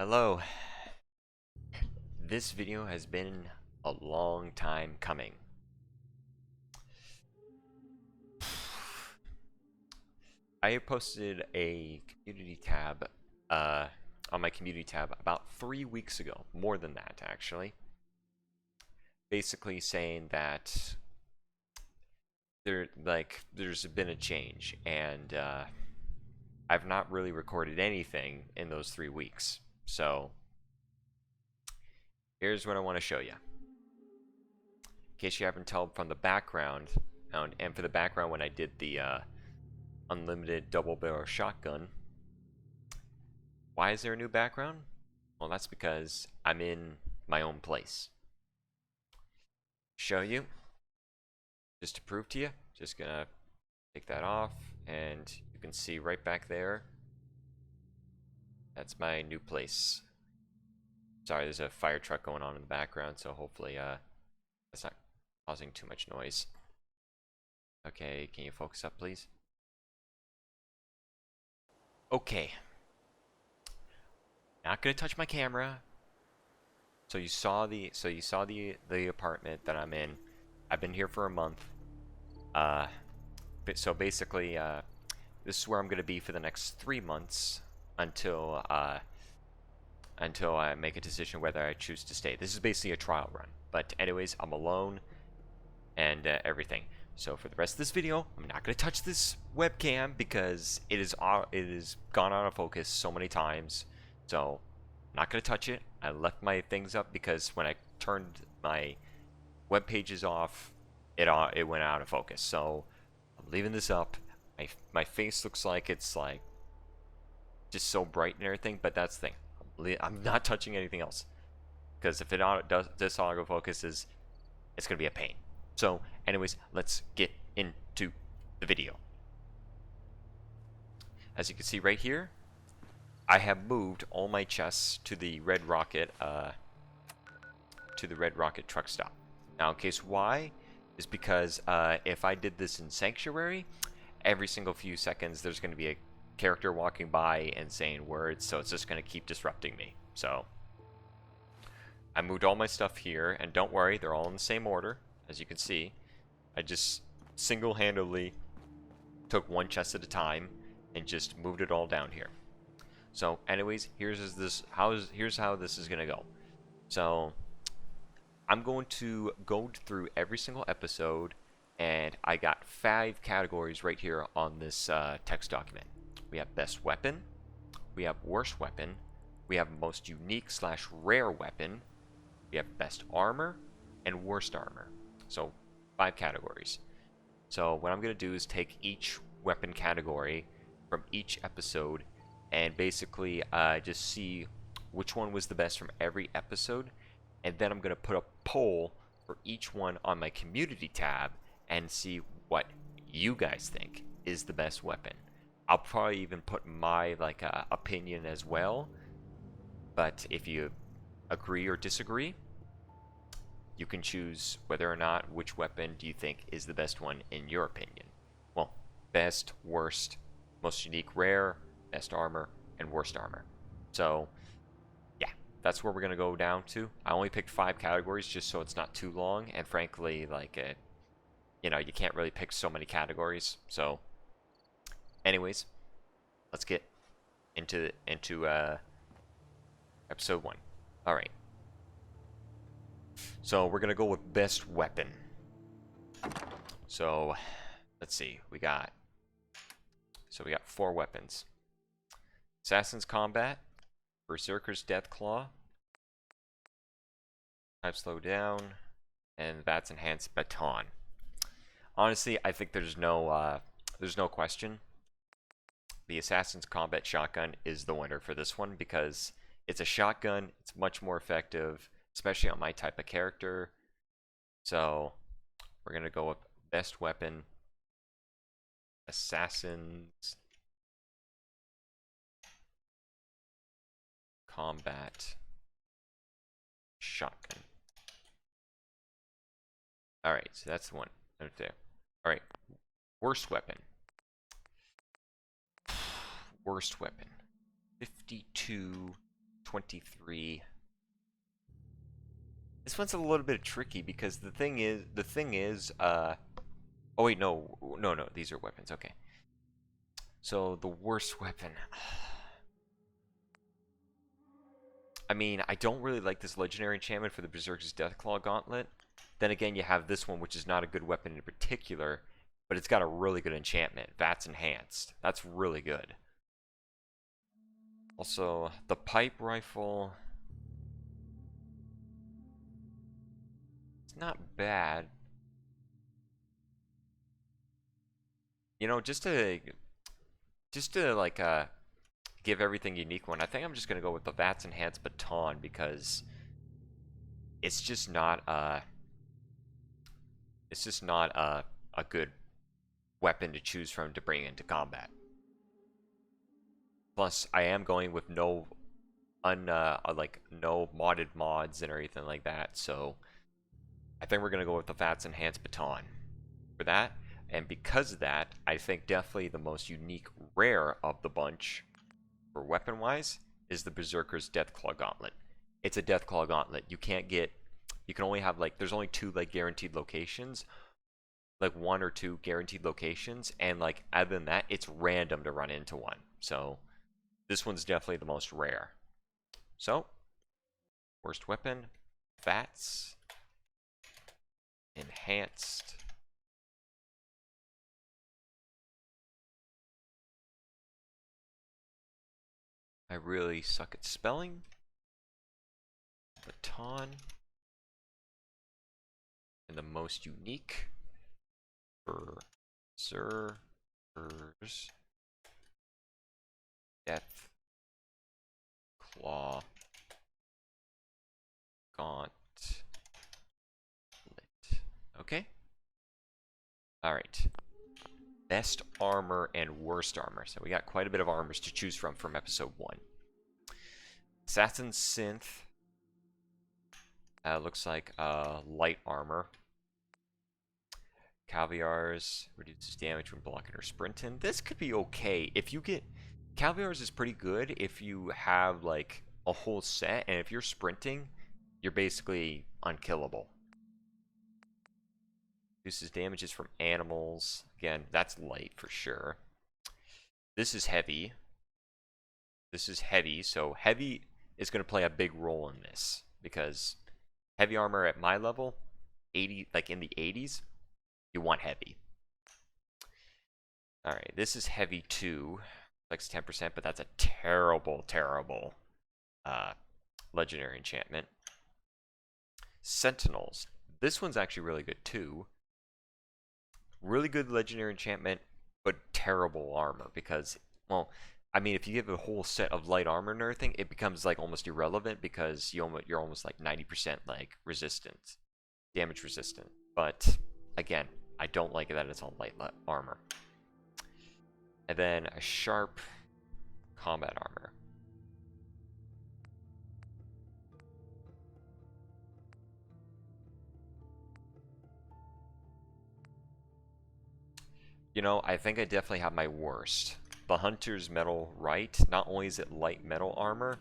Hello. This video has been a long time coming. I posted a community tab on my community tab about 3 weeks ago, more than that actually. Basically saying that there's been a change and I've not really recorded anything in those 3 weeks. So here's what I want to show you. In case you haven't told from the background, and for the background when I did the unlimited double barrel shotgun. Why is there a new background? Well, that's because I'm in my own place. Show you, just to prove to you, just gonna take that off, and you can see right back there, that's my new place. Sorry, there's a fire truck going on in the background, so hopefully that's not causing too much noise. Okay, can you focus up, please? Okay. Not gonna touch my camera. So you saw the apartment that I'm in. I've been here for a month. So basically, this is where I'm gonna be for the next 3 months until I make a decision whether I choose to stay. This is basically a trial run. But anyways, I'm alone and everything. So for the rest of this video, I'm not gonna touch this webcam because it is gone out of focus so many times. So I'm not gonna touch it. I left my things up because when I turned my web pages off, it went out of focus. So I'm leaving this up. My face looks like it's like just so bright and everything, but that's the thing. I'm not touching anything else because if it does this autofocus it's gonna be a pain. So anyways, let's get into the video. As you can see right here, I have moved all my chests to the Red Rocket truck stop. Now, in case why is because if I did this in Sanctuary, every single few seconds there's going to be a character walking by and saying words, so it's just going to keep disrupting me. So I moved all my stuff here, and don't worry, they're all in the same order, as you can see. I just single-handedly took one chest at a time and just moved it all down here. So anyways, here's how this is gonna go. So I'm going to go through every single episode, and I got 5 categories right here on this text document. We have best weapon, we have worst weapon, we have most unique / rare weapon, we have best armor, and worst armor. So 5 categories. So what I'm gonna do is take each weapon category from each episode and basically just see which one was the best from every episode, and then I'm going to put a poll for each one on my community tab and see what you guys think is the best weapon. I'll probably even put my opinion as well, but if you agree or disagree, you can choose whether or not which weapon do you think is the best one in your opinion. Well, best, worst, most unique, rare, best armor, and worst armor. So yeah, that's where we're gonna go down to. I only picked 5 categories just so it's not too long, and frankly, you can't really pick so many categories. So anyways, let's get into episode 1. All right, so we're gonna go with best weapon. So let's see, we got 4 weapons. Assassin's Combat, Berserker's Deathclaw, Type Slow Down, and that's Enhanced Baton. Honestly, I think there's no question. The Assassin's Combat Shotgun is the winner for this one because it's a shotgun, it's much more effective, especially on my type of character. So we're gonna go with best weapon, Assassin's Combat Shotgun. Alright, so that's the one right there. Alright, worst weapon. Worst weapon. 52 23. This one's a little bit tricky because the thing is, oh wait, no, these are weapons. Okay. So the worst weapon. I mean, I don't really like this legendary enchantment for the Berserker's Deathclaw Gauntlet. Then again, you have this one, which is not a good weapon in particular, but it's got a really good enchantment. That's enhanced. That's really good. Also, the pipe rifle. It's not bad. You know, just to like give everything unique one, I think I'm just gonna go with the Vats Enhanced Baton because it's just not a good weapon to choose from to bring into combat. Plus, I am going with no modded mods and everything like that, so I think we're gonna go with the Vats Enhanced Baton for that. And because of that, I think definitely the most unique rare of the bunch for weapon-wise is the Berserker's Deathclaw Gauntlet. It's a Deathclaw Gauntlet. You can only have there's only 2 guaranteed locations, 1 or 2 guaranteed locations, and other than that, it's random to run into one. So this one's definitely the most rare. So worst weapon, Vats Enhanced. I really suck at spelling. Baton. And the most unique. Berserkers. Deathclaw. Gauntlet. Okay. Alright. Best armor and worst armor. So we got quite a bit of armors to choose from episode 1. Assassin's Synth. Looks like light armor. Caviar's reduces damage when blocking or sprinting. This could be okay. If you get... Caviar's is pretty good if you have a whole set, and if you're sprinting, you're basically unkillable. Reduces damages from animals. Again, that's light for sure. This is heavy. So heavy is going to play a big role in this because heavy armor at my level, 80, in the 80s, you want heavy. All right, this is heavy too, 10%, but that's a terrible legendary enchantment. Sentinels. This one's actually really good too. Really good legendary enchantment, but terrible armor because, well, I mean, if you give a whole set of light armor and everything, it becomes almost irrelevant because you're almost 90% resistant, damage resistant. But again, I don't like that it's all light armor. And then a sharp combat armor. You know, I think I definitely have my worst. The Hunter's Metal Right. Not only is it light metal armor,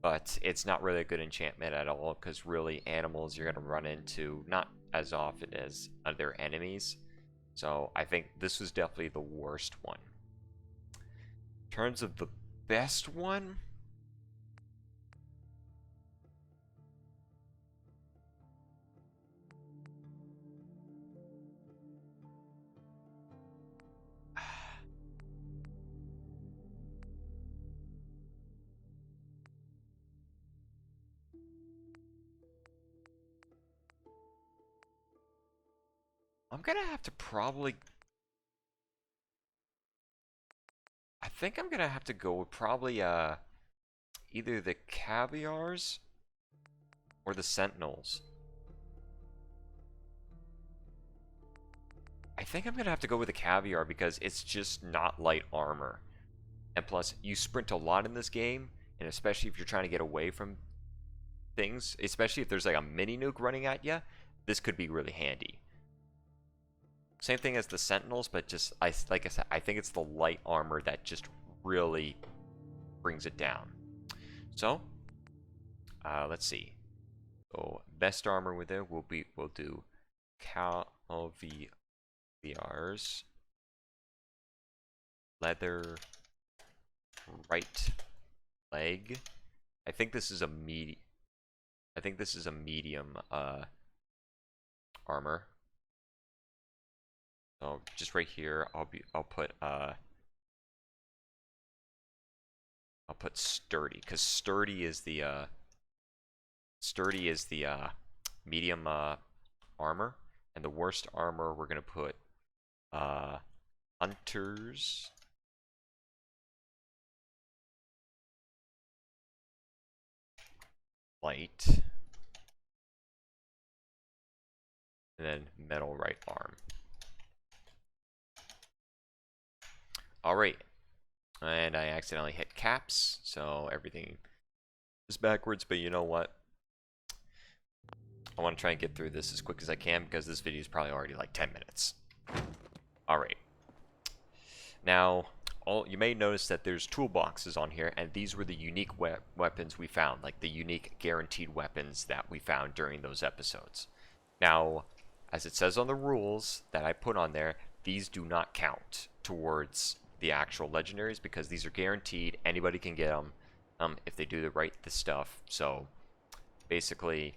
but it's not really a good enchantment at all because really animals you're going to run into not as often as other enemies. So I think this was definitely the worst one. In terms of the best one, I'm gonna have to I think I'm gonna have to go with probably either the Caviars or the Sentinels. I think I'm gonna have to go with the Caviar because it's just not light armor. And plus, you sprint a lot in this game, and especially if you're trying to get away from things, especially if there's a mini nuke running at you, this could be really handy. Same thing as the Sentinels, but just like I said, I think it's the light armor that just really brings it down. So Let's see. So best armor with it we'll do Calviars, leather, right leg. I think this is a medium armor. So just right here, I'll put sturdy, because sturdy is the medium armor, and the worst armor we're gonna put hunters. Light. And then metal right arm. Alright. And I accidentally hit caps, so everything is backwards, but you know what? I want to try and get through this as quick as I can because this video is probably already like 10 minutes. Alright. Now, you may notice that there's toolboxes on here, and these were the unique weapons we found, like the unique guaranteed weapons that we found during those episodes. Now, as it says on the rules that I put on there, these do not count towards the actual legendaries because these are guaranteed. Anybody can get them if they do the stuff. So, basically,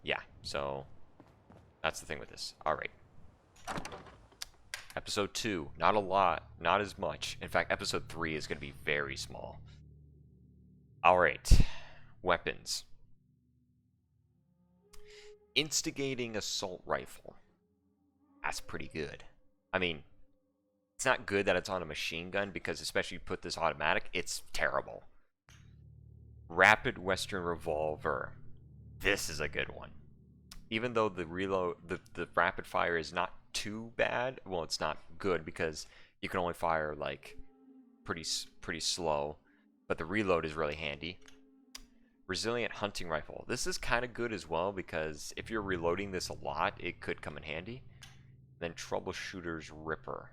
yeah. So, that's the thing with this. Alright. Episode 2, not a lot, not as much. In fact, episode 3 is going to be very small. Alright, weapons. Instigating assault rifle. That's pretty good. I mean, it's not good that it's on a machine gun because especially if you put this automatic, it's terrible. Rapid Western Revolver. This is a good one. Even though the reload, the rapid fire is not too bad. Well, it's not good because you can only fire like pretty slow, but the reload is really handy. Resilient hunting rifle. This is kind of good as well because if you're reloading this a lot, it could come in handy. Then troubleshooter's ripper.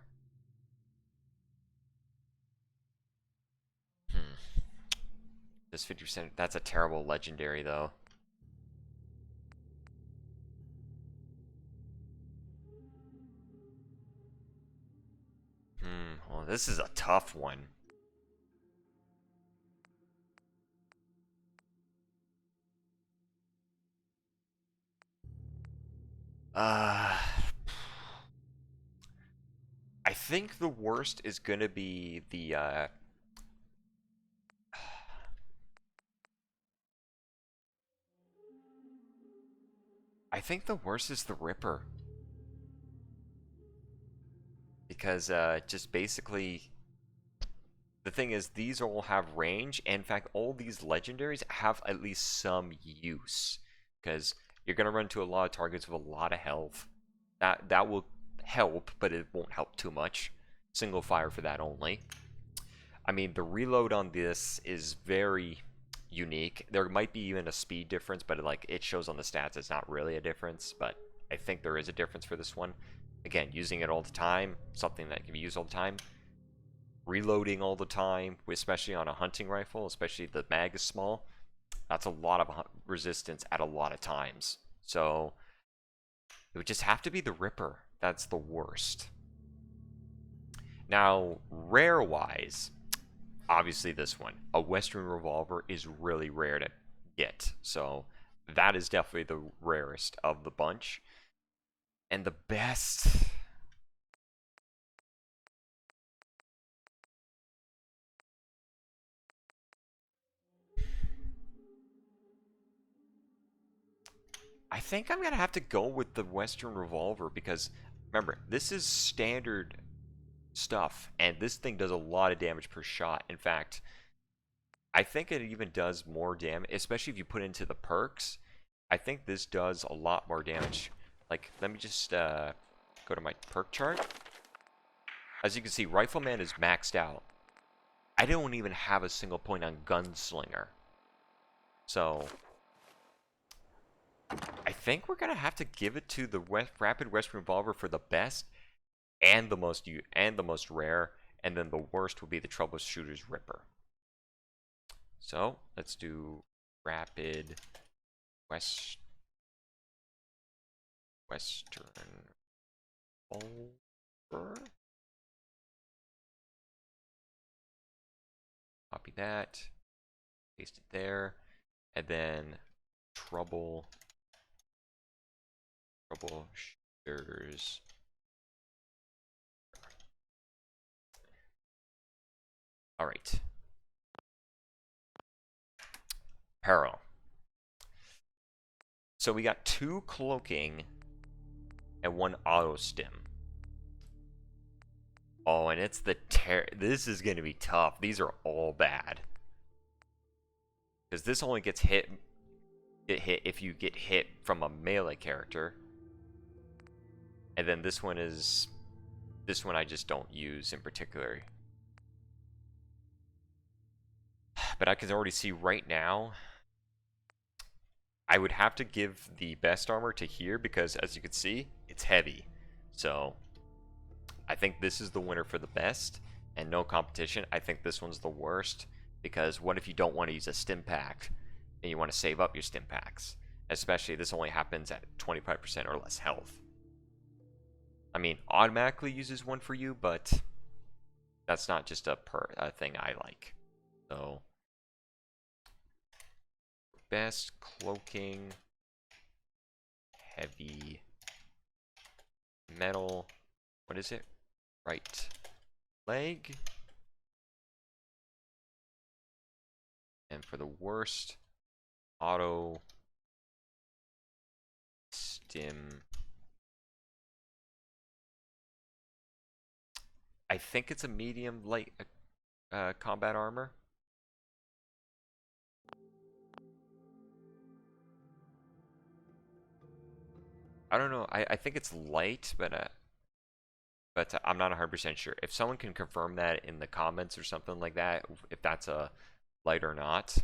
This 50%. That's a terrible legendary though. Well, this is a tough one. I think the worst is gonna be the I think the worst is the Ripper. Because just basically the thing is these all have range, and in fact all these legendaries have at least some use. Because you're gonna run into a lot of targets with a lot of health. That will help, but it won't help too much. Single fire for that only. I mean, the reload on this is very unique. There might be even a speed difference, but it shows on the stats it's not really a difference, but I think there is a difference for this one. Again, using it all the time, something that can be used all the time. Reloading all the time, especially on a hunting rifle, especially if the mag is small. That's a lot of resistance at a lot of times. So, it would just have to be the Ripper. That's the worst. Now, rare-wise, obviously this one. A Western Revolver is really rare to get. So, that is definitely the rarest of the bunch. And the best... I think I'm going to have to go with the Western Revolver because, remember, this is standard stuff, and this thing does a lot of damage per shot. In fact, I think it even does more damage, especially if you put into the perks. I think this does a lot more damage. Like, let me just go to my perk chart. As you can see, Rifleman is maxed out. I don't even have a single point on Gunslinger. So, I think we're gonna have to give it to the Rapid Western Revolver for the best and the most rare, and then the worst will be the Troubleshooter's Ripper. So let's do rapid western Revolver. Copy that, paste it there, and then troubleshooters. All right. Apparel. So we got 2 cloaking and 1 auto stim. Oh, and it's the this is going to be tough. These are all bad. Because this only gets hit if you get hit from a melee character. And then this one I just don't use in particular. But I can already see right now I would have to give the best armor to here because, as you can see, it's heavy. So I think this is the winner for the best and no competition. I think this one's the worst because what if you don't want to use a stim pack and you want to save up your stim packs? Especially this only happens at 25% or less health. I mean, automatically uses one for you, but that's not just a thing I like. So best cloaking, heavy metal, what is it? Right leg. And for the worst, auto stim. I think it's a medium light combat armor. I don't know. I think it's light, but I'm not 100% sure. If someone can confirm that in the comments or something like that, if that's a light or not,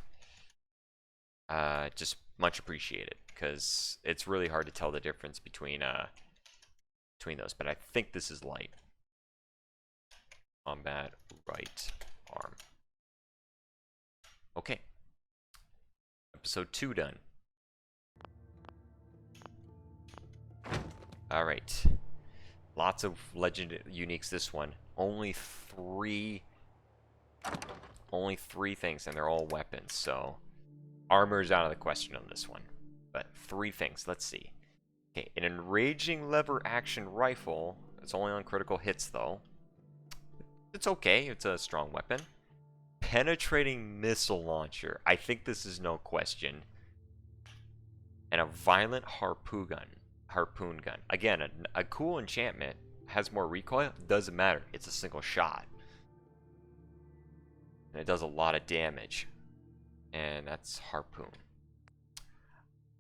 just much appreciated because it's really hard to tell the difference between those. But I think this is light. Combat right arm. Okay. Episode 2 done. Alright. Lots of legend uniques this one. Only three things, and they're all weapons, so armor is out of the question on this one. But 3 things, let's see. Okay, an enraging lever action rifle. It's only on critical hits though. It's okay, it's a strong weapon. Penetrating missile launcher. I think this is no question. And a violent harpoon gun. Again, a cool enchantment. Has more recoil. Doesn't matter. It's a single shot. And it does a lot of damage. And that's harpoon.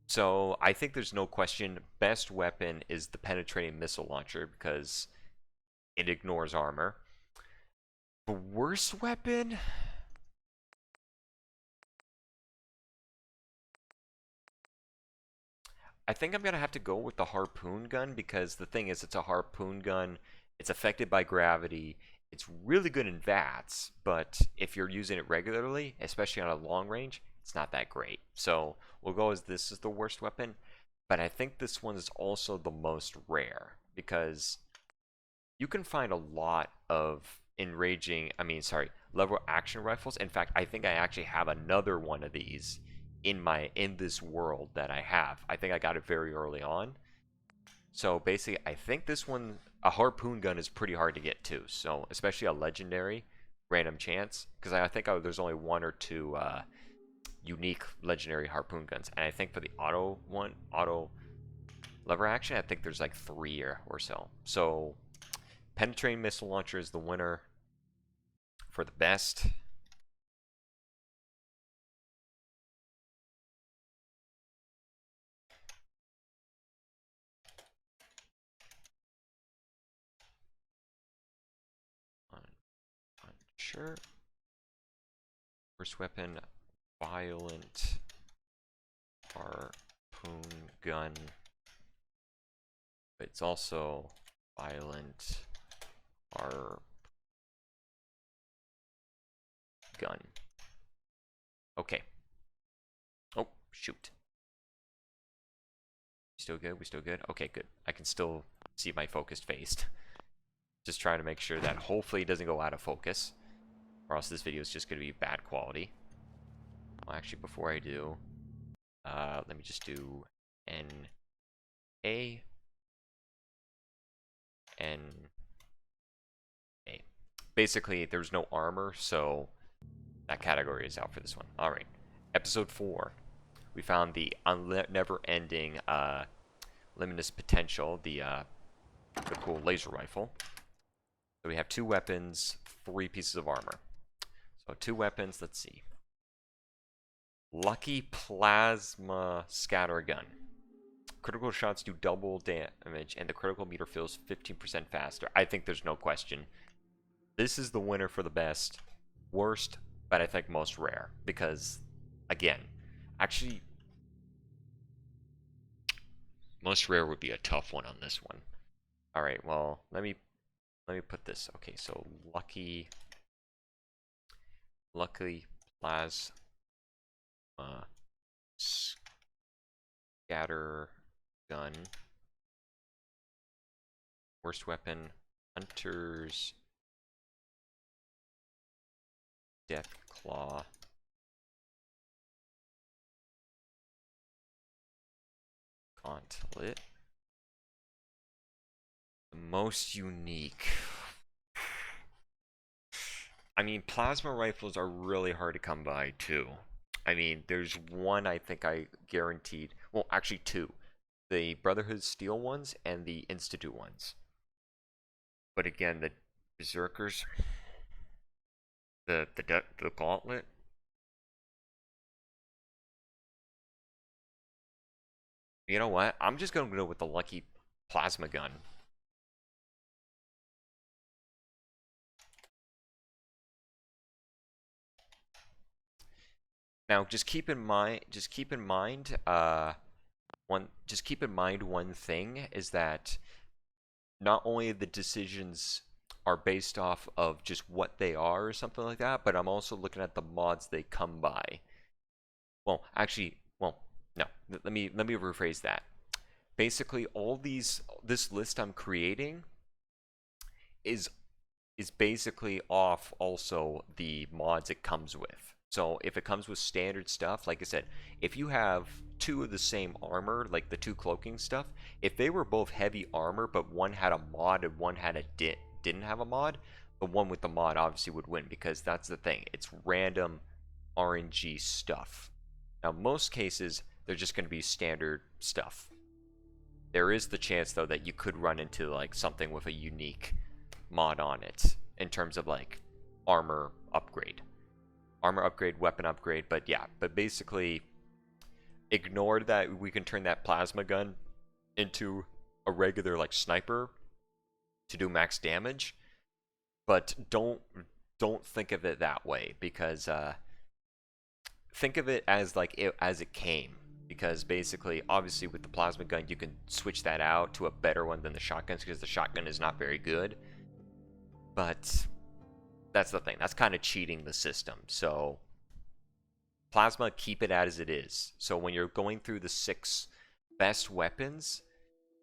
So I think there's no question. Best weapon is the penetrating missile launcher because it ignores armor. The worst weapon? I think I'm going to have to go with the harpoon gun because the thing is, it's a harpoon gun. It's affected by gravity. It's really good in VATS, but if you're using it regularly, especially on a long range, it's not that great. So we'll go as this is the worst weapon, but I think this one is also the most rare because you can find a lot of lever action rifles. In fact, I think I actually have another one of these in this world that I have. I think I got it very early on. So basically, I think this one, a harpoon gun is pretty hard to get too. So especially a legendary random chance, because I think there's only 1 or 2 unique legendary harpoon guns, and I think for the auto lever action, I think there's like 3 or so. So penetrating missile launcher is the winner for the best. Sure. First weapon, violent harpoon gun. But it's also violent gun. Okay. shoot. Still good? We still good? Okay, good. I can still see my focused face. Just trying to make sure that hopefully it doesn't go out of focus, or else this video is just going to be bad quality. Well, actually, before I do, let me just do N-A, N-A. Basically, there's no armor, so that category is out for this one. Alright, episode 4. We found the never-ending limitless potential, the cool laser rifle. So we have 2 weapons, 3 pieces of armor. So 2 weapons, let's see. Lucky Plasma Scatter Gun. Critical shots do double damage, and the critical meter fills 15% faster. I think there's no question. This is the winner for the best. Worst, but I think most rare. Because, again, actually, most rare would be a tough one on this one. Alright, well, let me put this. Okay, so lucky Plasma Scatter Gun. Worst weapon, Hunter's Deathclaw. Gauntlet. The most unique. I mean, plasma rifles are really hard to come by, too. I mean, there's one I think I guaranteed. Well, actually 2. The Brotherhood Steel ones and the Institute ones. But again, the Berserkers, the Gauntlet. You know what? I'm just going to go with the lucky plasma gun. Now, just keep in mind one thing is that not only the decisions are based off of just what they are or something like that, but I'm also looking at the mods they come by. Well, actually, well, no. Let me rephrase that. Basically, this list I'm creating is basically off also the mods it comes with. So if it comes with standard stuff, like I said, if you have 2 of the same armor, like the 2 cloaking stuff, if they were both heavy armor, but one had a mod and one had didn't have a mod, the one with the mod obviously would win, because that's the thing. It's random RNG stuff. Now, most cases, they're just going to be standard stuff. There is the chance, though, that you could run into like something with a unique mod on it in terms of like armor upgrade, weapon upgrade. But yeah, but basically ignore that we can turn that plasma gun into a regular like sniper to do max damage, but don't think of it that way, because think of it as like as it came. Because basically, obviously with the plasma gun you can switch that out to a better one than the shotguns, because the shotgun is not very good. But that's the thing. That's kind of cheating the system. So plasma, keep it as it is. So when you're going through the 6 best weapons,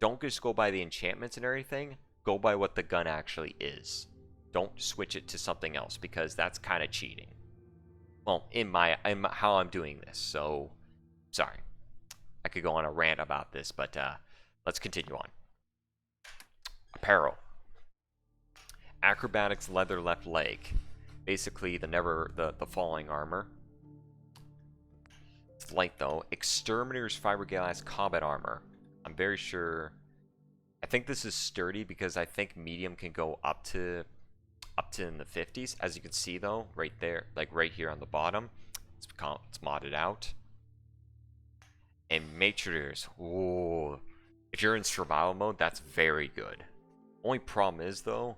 don't just go by the enchantments and everything. Go by what the gun actually is. Don't switch it to something else, because that's kind of cheating. Well, in how I'm doing this. So, sorry. I could go on a rant about this, but let's continue on. Apparel. Acrobatics leather left leg. Basically the falling armor. It's light though. Exterminator's fiberglass combat armor. I'm very sure. I think this is sturdy, because I think medium can go up to in the 50s. As you can see though, right there, like right here on the bottom, it's modded out. And Matriarchs. Ooh, if you're in survival mode, that's very good. Only problem is though,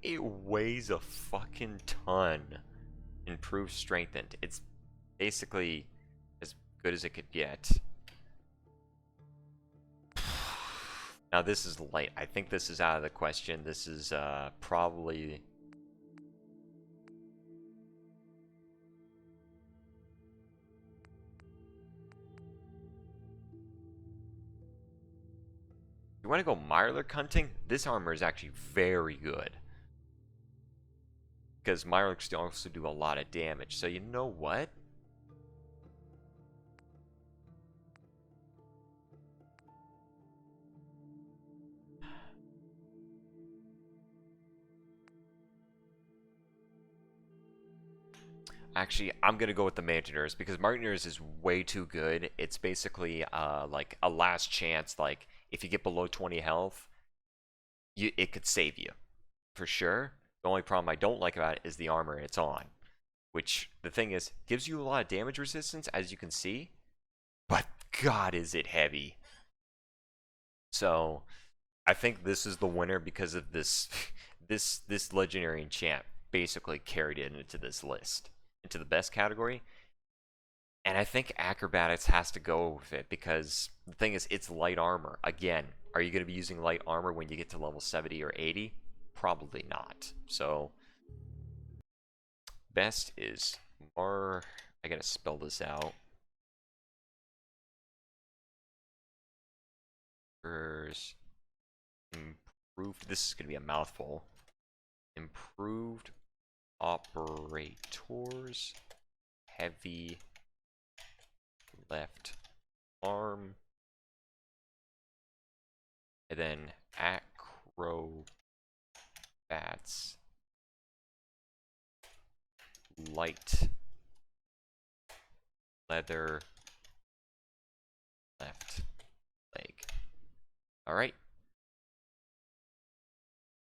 it weighs a fucking ton. Improved strengthened. It's basically as good as it could get. Now this is light. I think this is out of the question. This is probably... want to go Mirelurk hunting, this armor is actually very good. Because Mirelurks also do a lot of damage. So you know what? Actually, I'm going to go with the Mountaineers because Mountaineers is way too good. It's basically like a last chance. Like, if you get below 20 health, it could save you. For sure. The only problem I don't like about it is the armor it's on. Which, the thing is, gives you a lot of damage resistance, as you can see. But, God, is it heavy. So, I think this is the winner because of this, this legendary enchant basically carried it into this list. Into the best category. And I think acrobatics has to go with it because the thing is, it's light armor. Again, are you going to be using light armor when you get to level 70 or 80? Probably not. So, best is more. I gotta spell this out. Improved. This is going to be a mouthful. Improved operators. Heavy left arm. And then acrobats. Light leather left leg. Alright.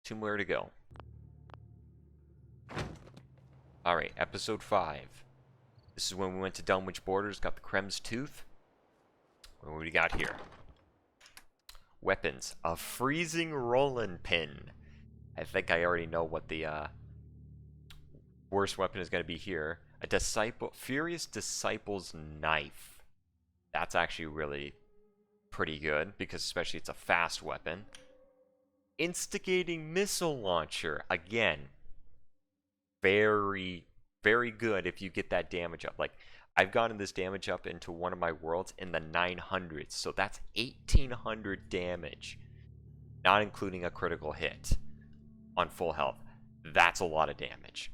2 more to go. Alright, episode 5. This is when we went to Dunwich Borders, got the Krem's Tooth. What do we got here? Weapons. A freezing rolling pin. I think I already know what the worst weapon is going to be here. A Furious Disciple's Knife. That's actually really pretty good, because especially it's a fast weapon. Instigating Missile Launcher. Again, very, very good if you get that damage up. Like, I've gotten this damage up into one of my worlds in the 900s, so that's 1800 damage, not including a critical hit on full health. That's a lot of damage.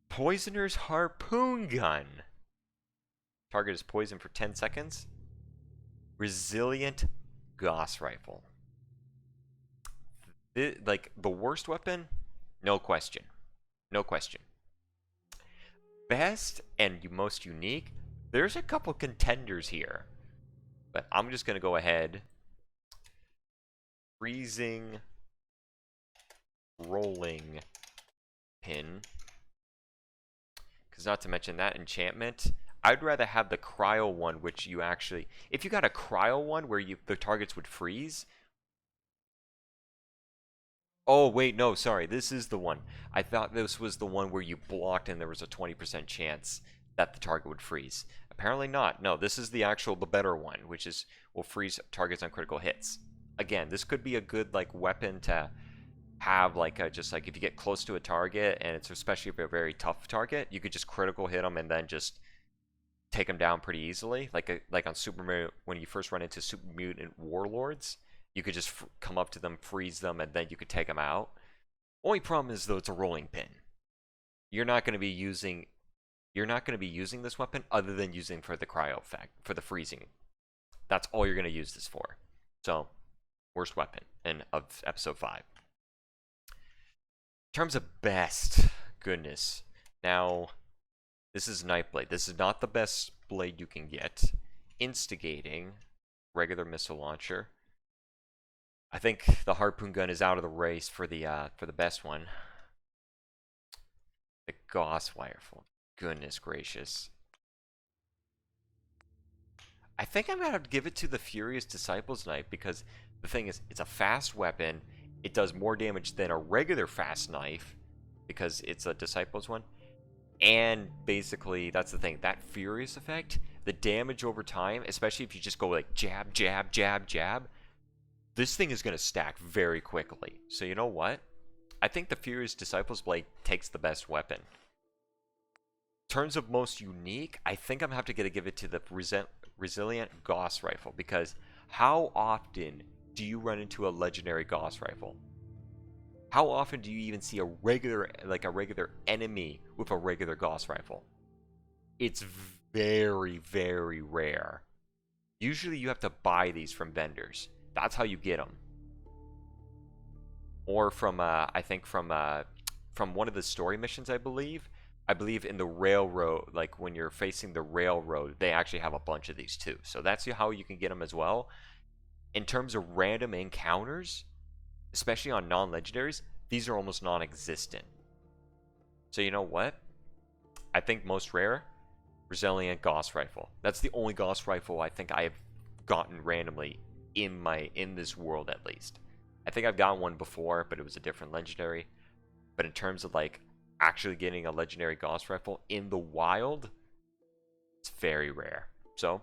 Poisoner's Harpoon Gun. Target is poisoned for 10 seconds. Resilient Gauss Rifle. Like, the worst weapon? No question. No question. Best and most unique? There's a couple contenders here. But I'm just going to go ahead. Freezing Rolling Pin. Because not to mention that enchantment, I'd rather have the cryo one, which you actually, if you got a cryo one where the targets would freeze. Oh wait, no, sorry, this is the one. I thought this was the one where you blocked and there was a 20% chance that the target would freeze. Apparently not. No, this is the better one, which is will freeze targets on critical hits. Again, this could be a good like weapon to have, like just like if you get close to a target, and it's especially if a very tough target, you could just critical hit them and then just take them down pretty easily. Like on Super, when you first run into Super Mutant Warlords, you could just come up to them, freeze them, and then you could take them out. Only problem is though, it's a rolling pin. You're not going to be using this weapon other than using for the cryo effect, for the freezing. That's all you're going to use this for. So, worst weapon of episode 5. In terms of best, goodness. Now, this is Nightblade. This is not the best blade you can get. Instigating, regular missile launcher. I think the harpoon gun is out of the race for the best one. The Gauss rifle. Goodness gracious. I think I'm gonna have to give it to the Furious Disciple's Knife because the thing is, it's a fast weapon. It does more damage than a regular fast knife because it's a Disciple's one. And basically, that's the thing. That Furious effect, the damage over time, especially if you just go like jab, jab, jab, jab, this thing is going to stack very quickly. So you know what? I think the Furious Disciple's Blade takes the best weapon. In terms of most unique, I think I'm going to have to give it to the Resilient Gauss Rifle because How often do you run into a legendary Gauss rifle? How often do you even see a regular enemy with a regular Gauss rifle? It's very, very rare. Usually you have to buy these from vendors. That's how you get them. Or from I think from one of the story missions, I believe. I believe in the railroad, like when you're facing the railroad, they actually have a bunch of these too. So that's how you can get them as well. In terms of random encounters, especially on non-legendaries, these are almost non-existent. So you know what? I think most rare, Resilient Gauss Rifle. That's the only Gauss Rifle I think I have gotten randomly in this world, at least. I think I've gotten one before, but it was a different legendary. But in terms of like actually getting a legendary Gauss Rifle in the wild, it's very rare. So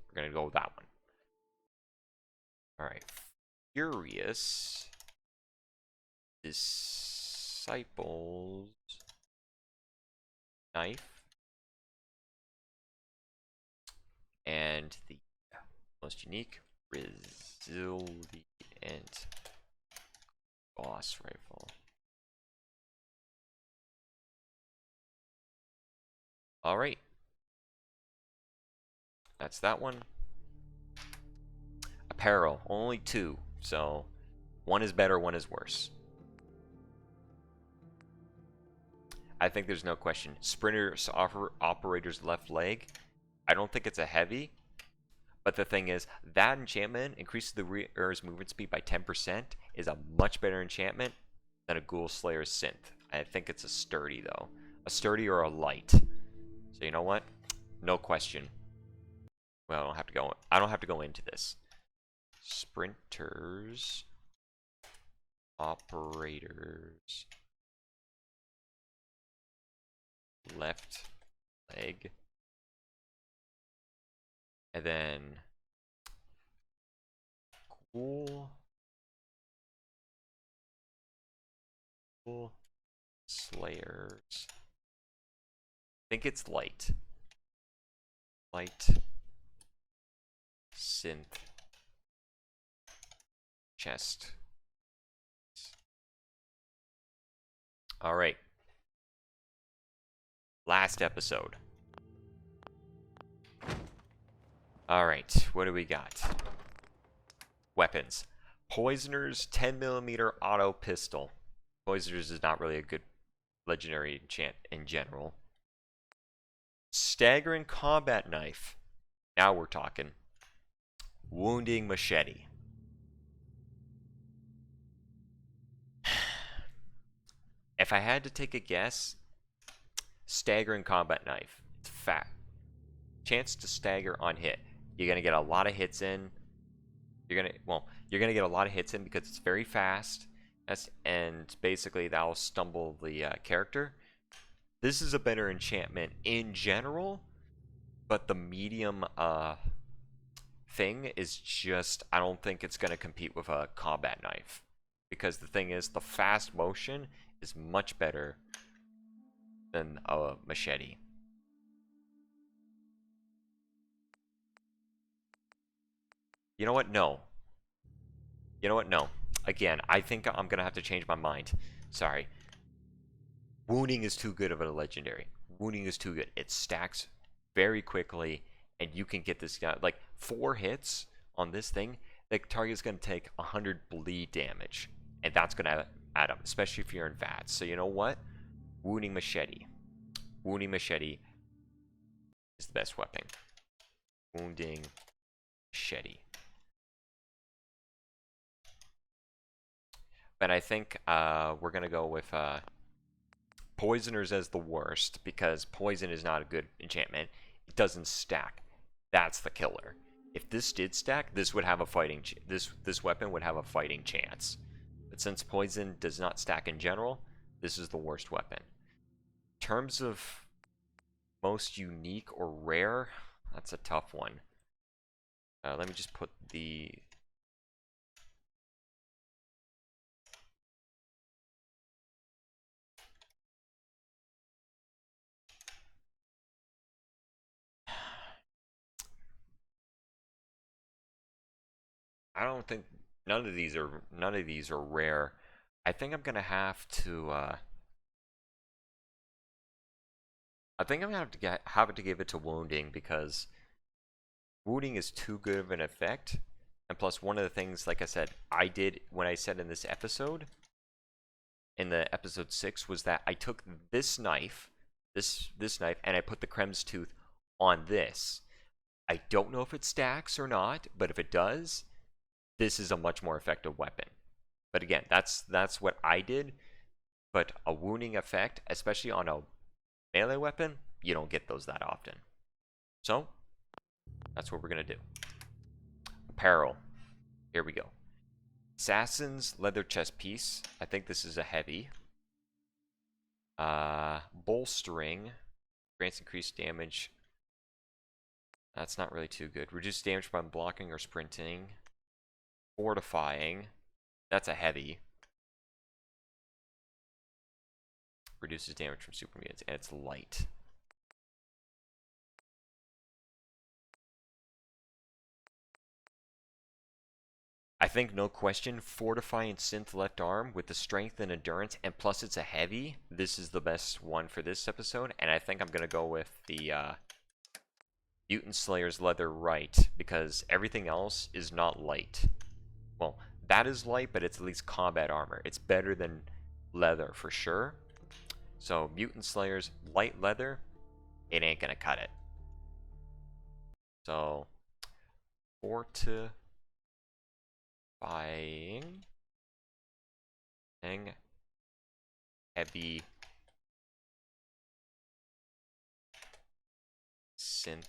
we're gonna go with that one. All right, Furious Disciples Knife, and the most unique Resilient Gauss Rifle. All right, that's that one. Apparel, only 2, so one is better, one is worse. I think there's no question. Sprinter's Operator's Left Leg. I don't think it's a heavy, but the thing is, that enchantment increases the wearer's movement speed by 10%, is a much better enchantment than a Ghoul Slayer's Synth. I think it's a sturdy, though. A sturdy or a light. So you know what? No question. Well, I don't have to go into this. Sprinters, Operators, Left Leg, and then Ghoul Slayers. I think it's light. Light Synth Chest. All right. Last episode. All right, what do we got? Weapons. Poisoner's 10mm auto pistol. Poisoner's is not really a good legendary enchant in general. Staggering combat knife. Now we're talking. Wounding machete. If I had to take a guess, staggering combat knife. It's fat. Chance to stagger on hit. You're gonna get a lot of hits in. You're gonna get a lot of hits in because it's very fast. And basically that'll stumble the character. This is a better enchantment in general, but the medium thing is just, I don't think it's gonna compete with a combat knife. Because the thing is, the fast motion is much better than a machete. You know what? No. You know what? No. Again, I think I'm going to have to change my mind. Sorry. Wounding is too good of a legendary. Wounding is too good. It stacks very quickly, and you can get this guy. Like, 4 hits on this thing, the target's going to take 100 bleed damage. And that's going to add up, especially if you're in VATS. So you know what? Wounding Machete. Wounding Machete is the best weapon. Wounding Machete. But I think we're going to go with Poisoners as the worst, because Poison is not a good enchantment. It doesn't stack. That's the killer. If this did stack, this would have a fighting this weapon would have a fighting chance. But since Poison does not stack in general, this is the worst weapon. In terms of most unique or rare, that's a tough one. Let me just put the I don't think none of these are rare. I think I'm gonna have to. I think I'm gonna have to give it to wounding because wounding is too good of an effect. And plus, one of the things, like I said, I did when I said in this episode, in the episode 6, was that I took this knife, this knife, and I put the Krem's tooth on this. I don't know if it stacks or not, but if it does, this is a much more effective weapon. But again, that's what I did. But a wounding effect, especially on a melee weapon, you don't get those that often. So that's what we're gonna do. Apparel. Here we go. Assassin's leather chest piece. I think this is a heavy. Bolstering. Grants increased damage. That's not really too good. Reduced damage by blocking or sprinting. Fortifying. That's a heavy. Reduces damage from super mutants, and it's light. I think no question, fortifying synth left arm with the strength and endurance, and plus it's a heavy. This is the best one for this episode, and I think I'm gonna go with the Mutant Slayer's leather right, because everything else is not light. Well, that is light, but it's at least combat armor. It's better than leather for sure. So Mutant Slayer's light leather, it ain't gonna cut it. So fortifying heavy synth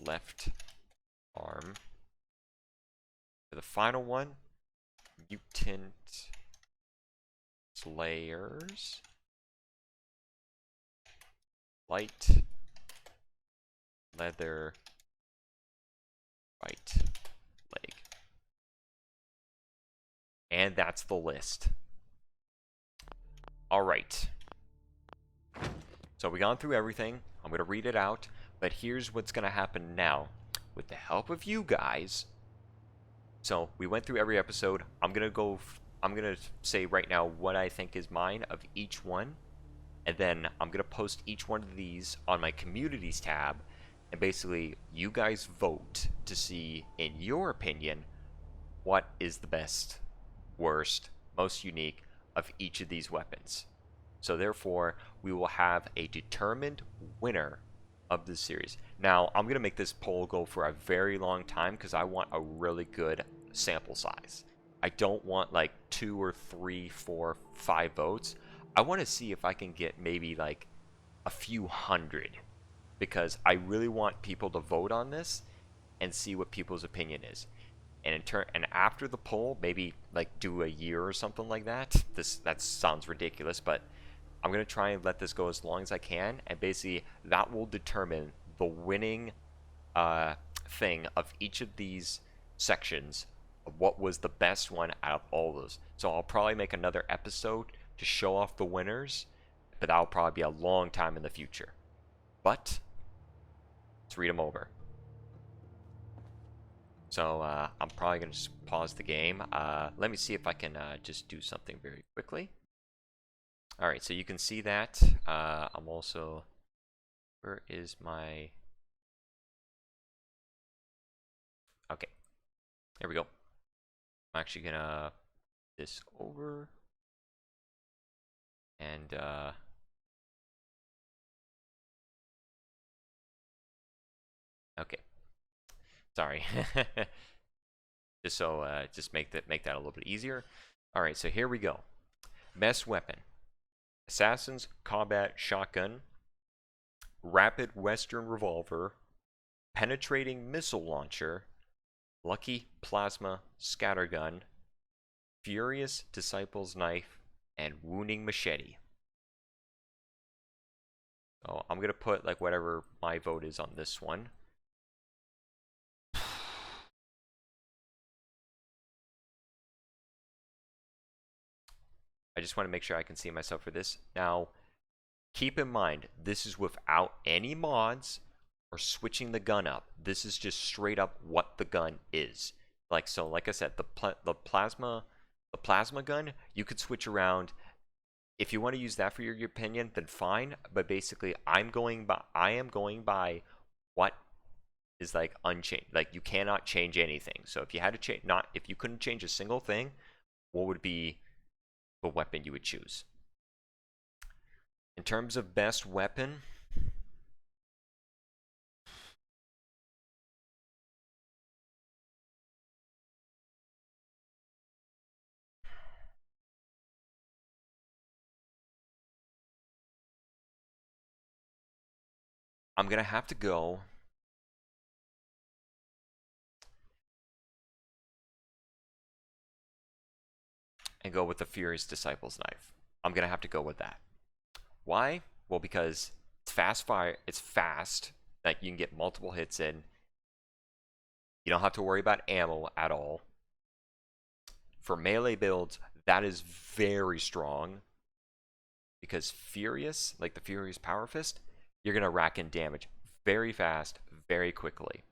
left arm. For the final one, Mutant Slayers light leather right leg. And that's the list. All right. So we've gone through everything. I'm going to read it out. But here's what's going to happen now. With the help of you guys. So we went through every episode. I'm going to say right now what I think is mine of each one. And then I'm going to post each one of these on my communities tab. And basically, you guys vote to see, in your opinion, what is the best, worst, most unique of each of these weapons. So therefore, we will have a determined winner of this series. Now, I'm going to make this poll go for a very long time because I want a really good sample size. I don't want like 2 or 3, 4, 5 votes. I want to see if I can get maybe like a few hundred, because I really want people to vote on this and see what people's opinion is. And and after the poll, maybe like do a year or something like that. That sounds ridiculous, but I'm gonna try and let this go as long as I can, and basically that will determine the winning thing of each of these sections of what was the best one out of all those. So I'll probably make another episode to show off the winners, but that'll probably be a long time in the future. But let's read them over. So I'm probably going to just pause the game. Let me see if I can just do something very quickly. All right, so you can see that. I'm also... Where is my... Okay, there we go. I'm actually going to this over. And... Okay. Sorry. Just make that a little bit easier. All right, so here we go. Best weapon: Assassin's Combat Shotgun, Rapid Western Revolver, Penetrating Missile Launcher, Lucky Plasma Scattergun, Furious Disciple's Knife, and Wounding Machete. So I'm gonna put like whatever my vote is on this one. I just want to make sure I can see myself for this. Now, keep in mind, this is without any mods or switching the gun up. This is just straight up what the gun is. Like so, like I said, the plasma gun, you could switch around. If you want to use that for your opinion, then fine. But basically, I am going by what is like unchanged. Like you cannot change anything. So if you had to change, if you couldn't change a single thing, what would be the weapon you would choose? In terms of best weapon, I'm gonna have to go with the Furious Disciples knife. I'm gonna have to go with that. Why? Well, because it's fast fire. It's fast. Like you can get multiple hits in. You don't have to worry about ammo at all. For melee builds, that is very strong. Because Furious, like the Furious Power Fist, you're gonna rack in damage very fast, very quickly.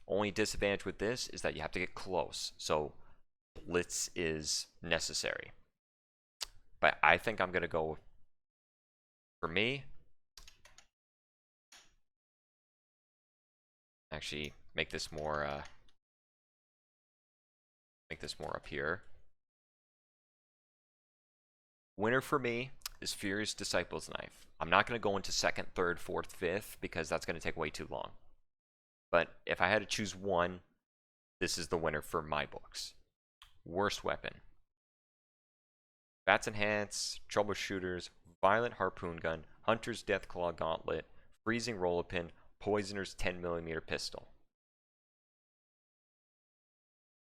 Only disadvantage with this is that you have to get close. So Blitz is necessary. But I think I'm gonna go, for me, actually make this more up here. Winner for me is Furious Disciples knife. I'm not going to go into second, third, fourth, fifth because that's going to take way too long. But if I had to choose one, this is the winner for my books. Worst weapon: Bats Enhance, Troubleshooters, Violent Harpoon Gun, Hunter's Deathclaw Gauntlet, Freezing Roll-A-Pin, Poisoner's 10mm pistol.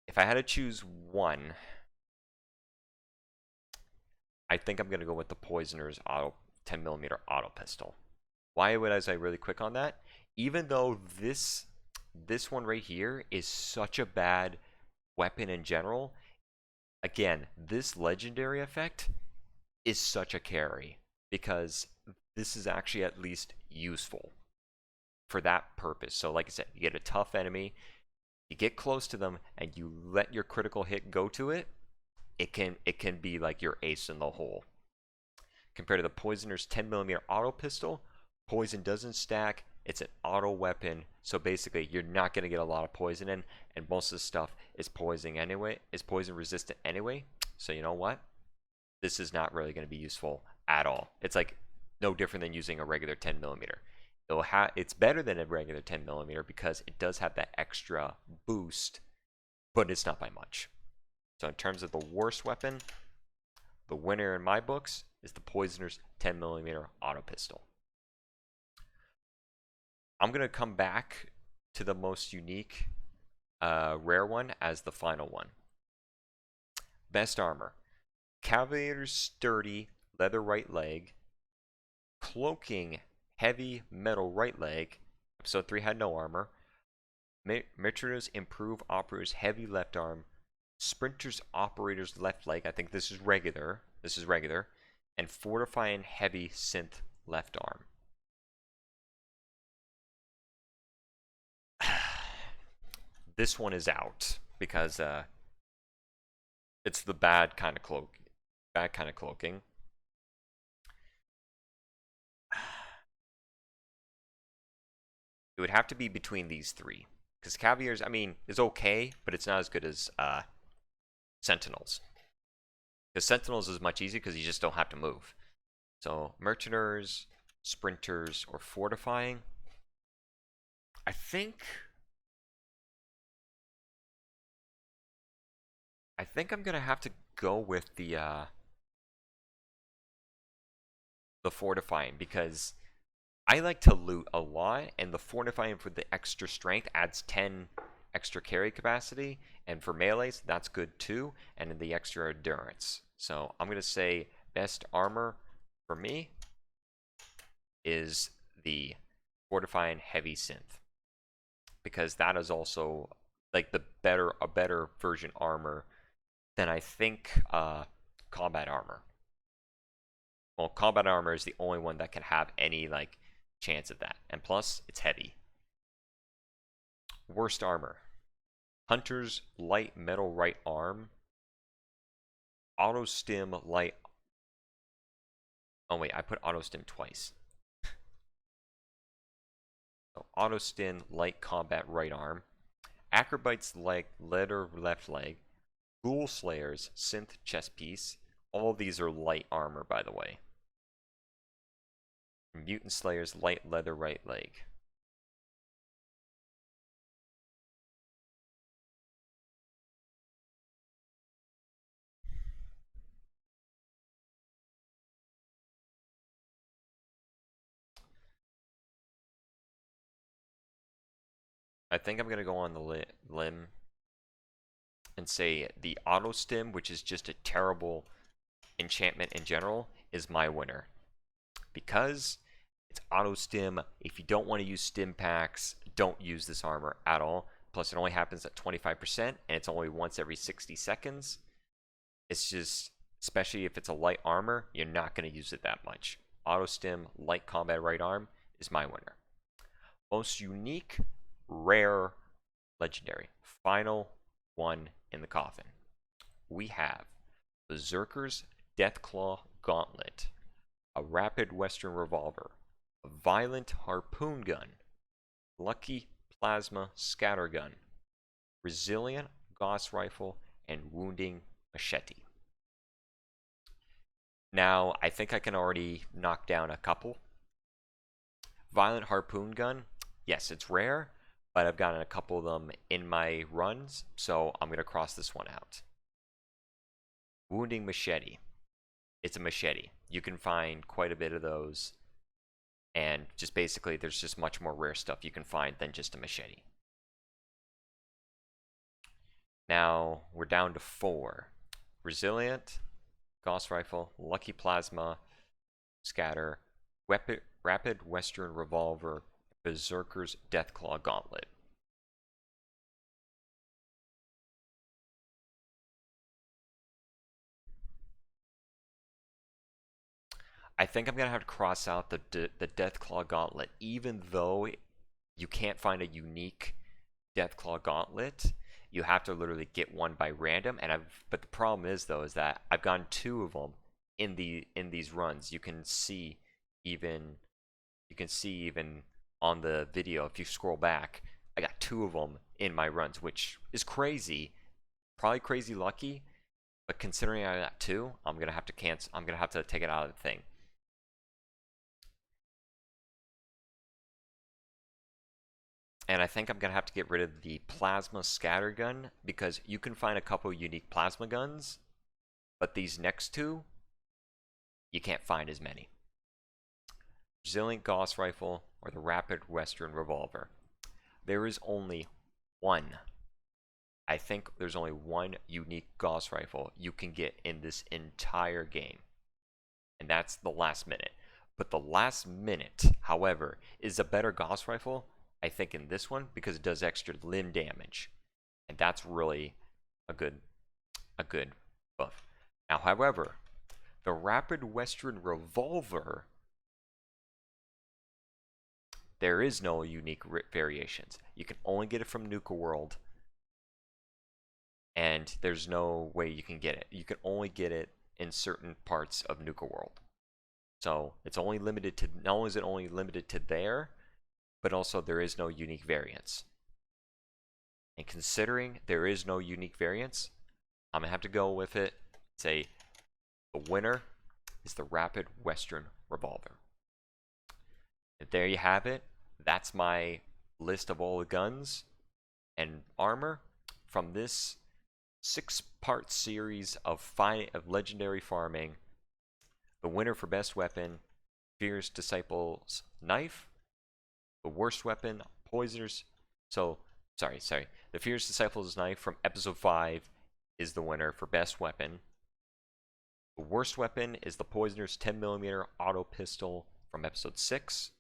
If I had to choose one, I think I'm going to go with the Poisoner's 10mm auto pistol. Why would I really quick on that? Even though this one right here is such a bad weapon in general, again, this legendary effect is such a carry because this is actually at least useful for that purpose. So like I said, you get a tough enemy, you get close to them, and you let your critical hit go to it, it can be like your ace in the hole. Compared to the Poisoner's 10mm auto pistol, poison doesn't stack, it's an auto weapon, so basically you're not going to get a lot of poison in, and most of the stuff is poison resistant anyway. So you know what? This is not really going to be useful at all. It's like no different than using a regular 10mm. It's better than a regular 10mm because it does have that extra boost, but it's not by much. So in terms of the worst weapon, the winner in my books is the Poisoner's 10mm auto pistol. I'm going to come back to the most unique, rare one as the final one. Best armor: Cavalier's sturdy leather right leg, cloaking heavy metal right leg. Episode 3 had no armor. Mitra's improve operator's heavy left arm, Sprinter's operator's left leg. I think this is regular. And fortifying heavy synth left arm. This one is out because it's the bad kind of cloaking. It would have to be between these three because Cavaliers, I mean, is okay, but it's not as good as Sentinels. Because Sentinels is much easier because you just don't have to move. So Merceners, Sprinters, or Fortifying. I think I'm gonna have to go with the Fortifying because I like to loot a lot, and the Fortifying for the extra strength adds 10 extra carry capacity, and for melees that's good too, and then the extra endurance. So I'm gonna say best armor for me is the Fortifying heavy synth because that is also like a better version armor than I think combat armor. Well, combat armor is the only one that can have any like chance at that. And plus, it's heavy. Worst armor. Hunter's light metal right arm. Auto stim light. Oh wait, I put auto stim twice. So auto stim light combat right arm. Acrobite's leather left leg. Ghoul Slayer's synth chest piece. All of these are light armor, by the way. Mutant Slayer's light leather right leg. I think I'm going to go on the limb and say the auto stim, which is just a terrible enchantment in general, is my winner. Because it's auto stim. If you don't want to use stim packs, don't use this armor at all. Plus, it only happens at 25%, and it's only once every 60 seconds. It's just, especially if it's a light armor, you're not going to use it that much. Auto stim, light combat right arm is my winner. Most unique, rare, legendary. Final one in the coffin. We have Berserkers Deathclaw Gauntlet, a rapid Western revolver, a violent harpoon gun, lucky plasma scattergun, resilient Gauss rifle, and wounding machete. Now, I think I can already knock down a couple. Violent harpoon gun, yes, it's rare, but I've gotten a couple of them in my runs, so I'm going to cross this one out. Wounding machete. It's a machete. You can find quite a bit of those, and just basically there's just much more rare stuff you can find than just a machete. Now we're down to 4. Resilient, Gauss rifle, lucky plasma, scatter, rapid Western revolver, Berserker's Deathclaw Gauntlet. I think I'm going to have to cross out the Deathclaw Gauntlet, even though you can't find a unique Deathclaw Gauntlet. You have to literally get one by random, but the problem is though is that I've gotten 2 of them in these runs. You can see even on the video if you scroll back, I got 2 of them in my runs, which is crazy. Probably crazy lucky, but considering I got 2, I'm gonna have to cancel. I'm gonna have to take it out of the thing. And I think I'm going to have to get rid of the plasma scatter gun, because you can find a couple unique plasma guns, but these next 2, you can't find as many. Resilient Gauss rifle or the rapid Western revolver. There is only one. I think there's only one unique Gauss rifle you can get in this entire game, and that's the last minute. But the last minute, however, is a better Gauss rifle, I think, in this one, because it does extra limb damage, and that's really a good buff. Now, however, the rapid Western revolver, there is no unique variations. You can only get it from Nuka World, and there's no way you can get it. You can only get it in certain parts of Nuka World. So it's only limited to, not only is it only limited to there, but also there is no unique variants. And considering there is no unique variants, I'm going to have to go with it. Say the winner is the rapid Western revolver. And there you have it. That's my list of all the guns and armor from this 6-part series of legendary farming. The winner for best weapon, Fierce Disciple's knife. The worst weapon, Poisoner's. Sorry. The Fierce Disciple's knife from episode 5 is the winner for best weapon. The worst weapon is the Poisoner's 10mm auto pistol from episode 6.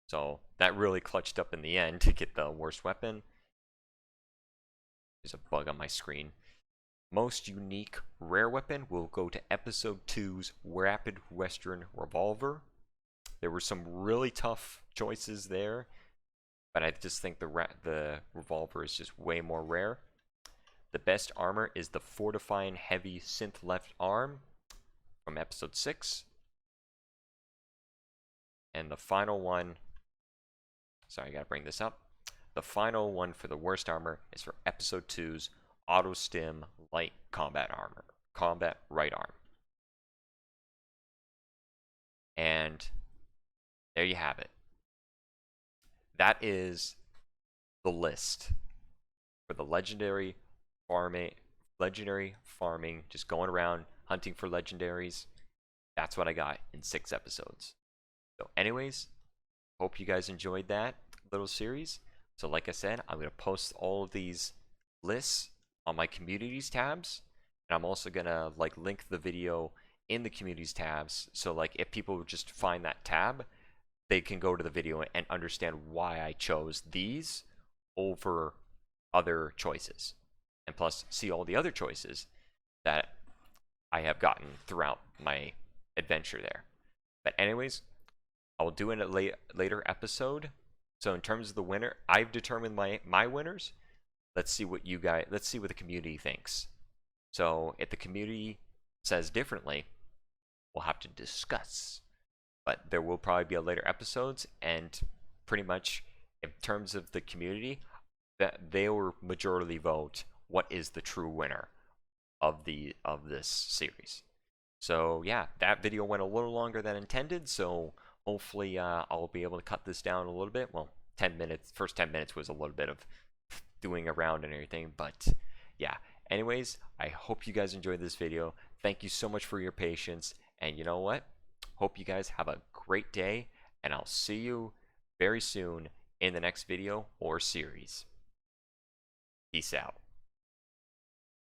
So that really clutched up in the end to get the worst weapon. There's a bug on my screen. Most unique rare weapon will go to episode 2's rapid Western revolver. There were some really tough choices there, but I just think the Revolver is just way more rare. The best armor is the Fortifying Heavy Synth Left Arm from episode 6. And the final one, sorry, I gotta bring this up. The final one for the worst armor is for episode 2's Auto Stim Light Combat Armor, Combat Right Arm. And there you have it. That is the list for the legendary farming, just going around hunting for legendaries. That's what I got in 6 episodes. So anyways, hope you guys enjoyed that little series. So like I said, I'm going to post all of these lists on my communities tabs, and I'm also going to like link the video in the communities tabs, so like if people just find that tab, they can go to the video and understand why I chose these over other choices, and plus see all the other choices that I have gotten throughout my adventure there. But anyways, I will do in a later episode. So in terms of the winner, I've determined my winners. Let's see what the community thinks. So if the community says differently, we'll have to discuss. But there will probably be a later episodes, and pretty much in terms of the community, that they will majority vote what is the true winner of this series. So yeah, that video went a little longer than intended, so hopefully I'll be able to cut this down a little bit. Well, 10 minutes, first 10 minutes was a little bit of doing around and everything, but yeah. Anyways, I hope you guys enjoyed this video. Thank you so much for your patience, and you know what? Hope you guys have a great day, and I'll see you very soon in the next video or series. Peace out.